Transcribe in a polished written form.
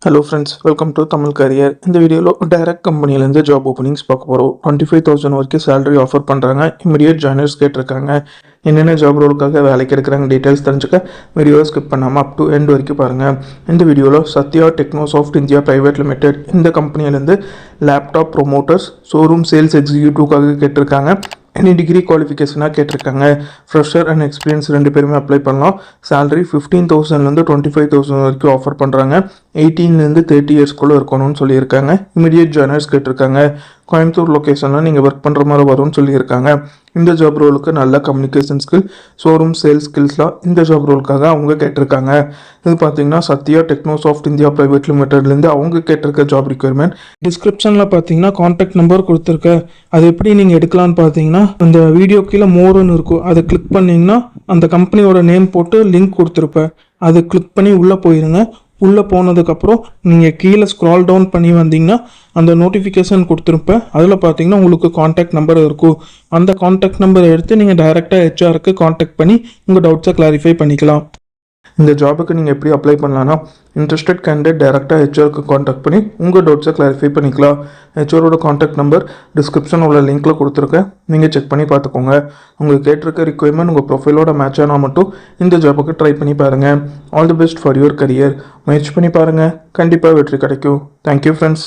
Hello friends, welcome to Tamil career. இந்த வீடியோவில் direct கம்பெனிலேருந்து ஜாப் ஓப்பனிங்ஸ் பார்க்க போகிறோம். 25,000 வரைக்கும் சேலரி ஆஃபர் பண்ணுறாங்க. இமீடியட் ஜாயினர்ஸ் கேட்டிருக்காங்க. என்னென்ன ஜாப் ரோலுக்காக வேலைக்கு எடுக்கிறாங்க டீட்டெயில்ஸ் தெரிஞ்சுக்க வீடியோவை ஸ்கிப் பண்ணாமல் அப் டு எண்ட் வரைக்கும் பாருங்கள். இந்த வீடியோவில் சத்யா டெக்னோசாஃப்ட் இந்தியா பிரைவேட் லிமிடெட் இந்த கம்பெனியிலேருந்து லேப்டாப் ப்ரொமோட்டர்ஸ் ஷோரூம் சேல்ஸ் எக்ஸிக்யூட்டிவ்காக கேட்டிருக்காங்க. எனி டிகிரி குவாலிஃபிகேஷனாக கேட்டிருக்காங்க. ஃப்ரெஷர் அண்ட் எக்ஸ்பீரியன்ஸ் ரெண்டு பேருமே அப்ளை பண்ணலாம். சேலரி 15,000லேருந்து 25,000 வரைக்கும் ஆஃபர் பண்ணுறாங்க. 18லேருந்து 30 இயர்ஸ்க்குள்ளே இருக்கணும்னு சொல்லியிருக்காங்க. இமீடியட் ஜாயினர்ஸ் கேட்டிருக்காங்க. கோயம்புத்தூர் லொக்கேஷனில் நீங்கள் ஒர்க் பண்ணுற மாதிரி வரும்னு சொல்லியிருக்காங்க. இந்த ஜாப் ரோலுக்கு நல்ல கம்யூனிகேஷன் ஸ்கில், ஷோரூம் சேல்ஸ் ஸ்கில்ஸ்லாம் இந்த ஜாப் ரோலுக்காக அவங்க கேட்டிருக்காங்க. இது பார்த்தீங்கன்னா சத்யா டெக்னோசாஃப்ட் இந்தியா பிரைவேட் லிமிடெட்லேருந்து அவங்க கேட்டிருக்க ஜாப் ரிக்யர்மெண்ட். டிஸ்கிரிப்ஷனில் பார்த்தீங்கன்னா கான்டாக்ட் நம்பர் கொடுத்துருக்கேன். அது எப்படி நீங்கள் எடுக்கலான்னு பார்த்தீங்கன்னா அந்த வீடியோ கீழே மோர்னு இருக்கும், அதை கிளிக் பண்ணிங்கன்னா அந்த கம்பெனியோட நேம் போட்டு லிங்க் கொடுத்துருப்பேன். அதை கிளிக் பண்ணி உள்ளே போயிருங்க. உள்ளே போனதுக்கப்புறம் நீங்கள் கீழே ஸ்க்ரால் டவுன் பண்ணி வந்தீங்கன்னா அந்த நோட்டிஃபிகேஷன் கொடுத்துருப்பேன். அதில் பார்த்தீங்கன்னா உங்களுக்கு கான்டாக்ட் நம்பர் இருக்கும். அந்த கான்டாக்ட் நம்பரை எடுத்து நீங்கள் டைரெக்டாக ஹெச்ஆருக்கு கான்டாக்ட் பண்ணி உங்கள் டவுட்ஸை கிளாரிஃபை பண்ணிக்கலாம். இந்த ஜாபுக்கு நீங்கள் எப்படி அப்ளை பண்ணலான்னா, இன்ட்ரெஸ்டட் கேண்டிடேட் டைரெக்டாக ஹெச்ஆருக்கு கான்டாக்ட் பண்ணி உங்கள் டவுட்ஸை கிளாரிஃபை பண்ணிக்கலாம். ஹெச்ஆரோட கான்டாக்ட் நம்பர் டிஸ்கிரிப்ஷன் உள்ள லிங்க்கில் கொடுத்துருக்கேன், நீங்கள் செக் பண்ணி பார்த்துக்கோங்க. உங்களுக்கு கேட்டிருக்க ரிக்வயர்மெண்ட் உங்கள் ப்ரொஃபைலோட மேட்ச் ஆனால் மட்டும் இந்த ஜாபுக்கு ட்ரை பண்ணி பாருங்கள். All the best for your career. முயற்சி பண்ணி பாருங்கள், கண்டிப்பாக வெற்றி கிடைக்கும். Thank you friends.